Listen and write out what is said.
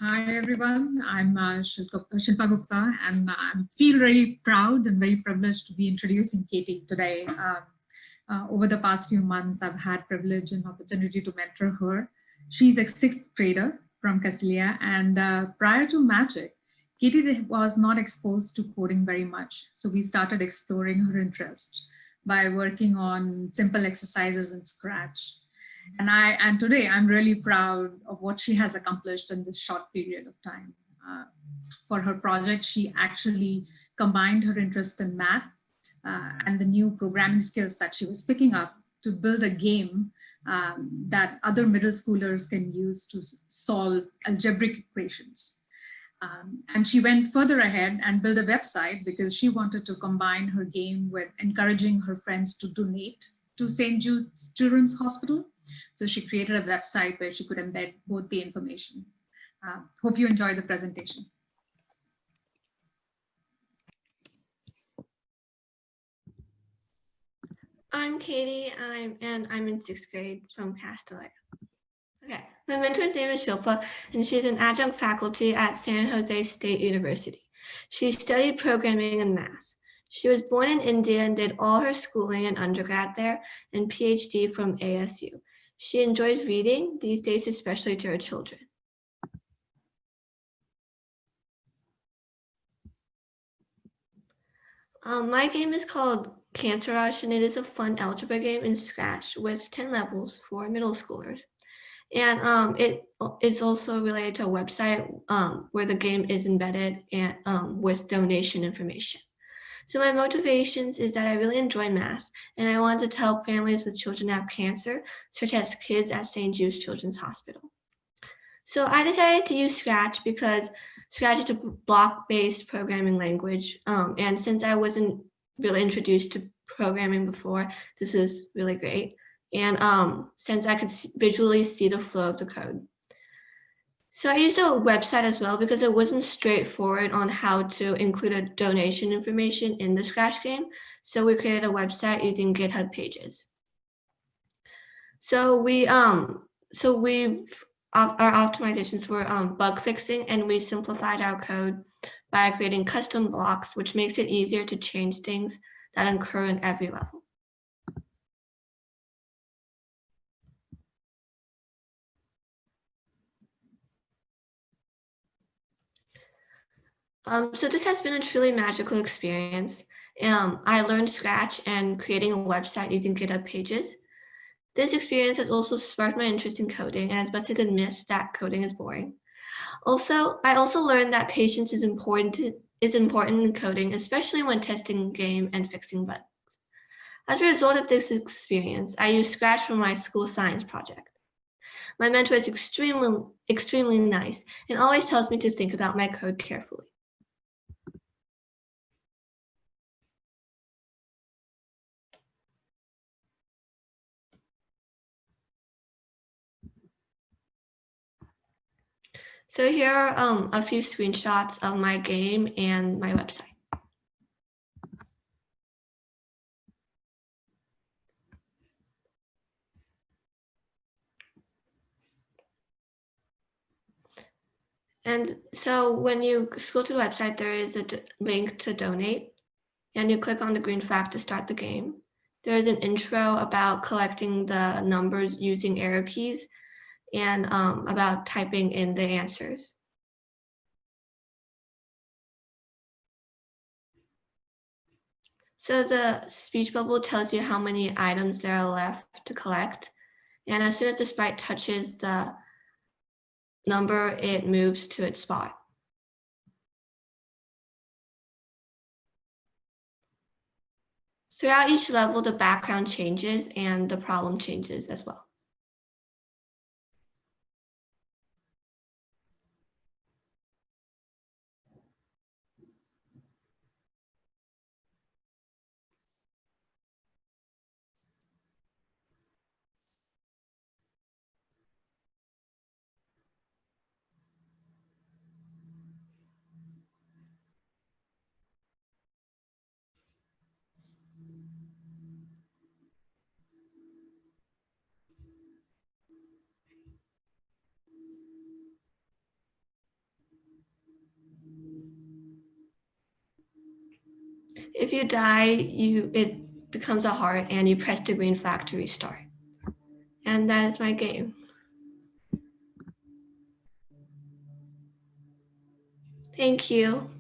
Hi, everyone. I'm Shilpa Gupta, and I feel very proud and very privileged to be introducing Katy today. Over the past few months, I've had privilege and opportunity to mentor her. She's a sixth grader from Castilleja, and prior to Magic, Katy was not exposed to coding very much. So we started exploring her interest by working on simple exercises in Scratch. And today I'm really proud of what she has accomplished in this short period of time. For her project, she actually combined her interest in math and the new programming skills that she was picking up to build a game that other middle schoolers can use to solve algebraic equations. And she went further ahead and built a website because she wanted to combine her game with encouraging her friends to donate to St. Jude's Children's Hospital. So she created a website where she could embed both the information. Hope you enjoy the presentation. I'm Katy, and I'm in sixth grade from Castilleja. Okay, my mentor's name is Shilpa, and she's an adjunct faculty at San Jose State University. She studied programming and math. She was born in India and did all her schooling and undergrad there and PhD from ASU. She enjoys reading, these days especially to her children. My game is called Cancer Rush, and it is a fun algebra game in Scratch with 10 levels for middle schoolers. And it is also related to a website where the game is embedded and with donation information. So my motivations is that I really enjoy math, and I wanted to help families with children who have cancer, such as kids at St. Jude's Children's Hospital. So I decided to use Scratch because Scratch is a block-based programming language. And since I wasn't really introduced to programming before, this is really great. And since I could visually see the flow of the code. So I used a website as well because it wasn't straightforward on how to include a donation information in the Scratch game. So we created a website using GitHub pages. So our optimizations were bug fixing, and we simplified our code by creating custom blocks, which makes it easier to change things that occur in every level. So this has been a truly magical experience. I learned Scratch and creating a website using GitHub pages. This experience has also sparked my interest in coding, and has busted the myth that coding is boring. I also learned that patience is important in coding, especially when testing game and fixing bugs. As a result of this experience, I used Scratch for my school science project. My mentor is extremely nice and always tells me to think about my code carefully. So here are a few screenshots of my game and my website. And so when you scroll to the website, there is a link to donate, and you click on the green flag to start the game. There is an intro about collecting the numbers using arrow keys, and about typing in the answers. So the speech bubble tells you how many items there are left to collect. And as soon as the sprite touches the number, it moves to its spot. Throughout each level, the background changes and the problem changes as well. if you die, it becomes a heart and you press the green flag to restart. And that is my game. Thank you.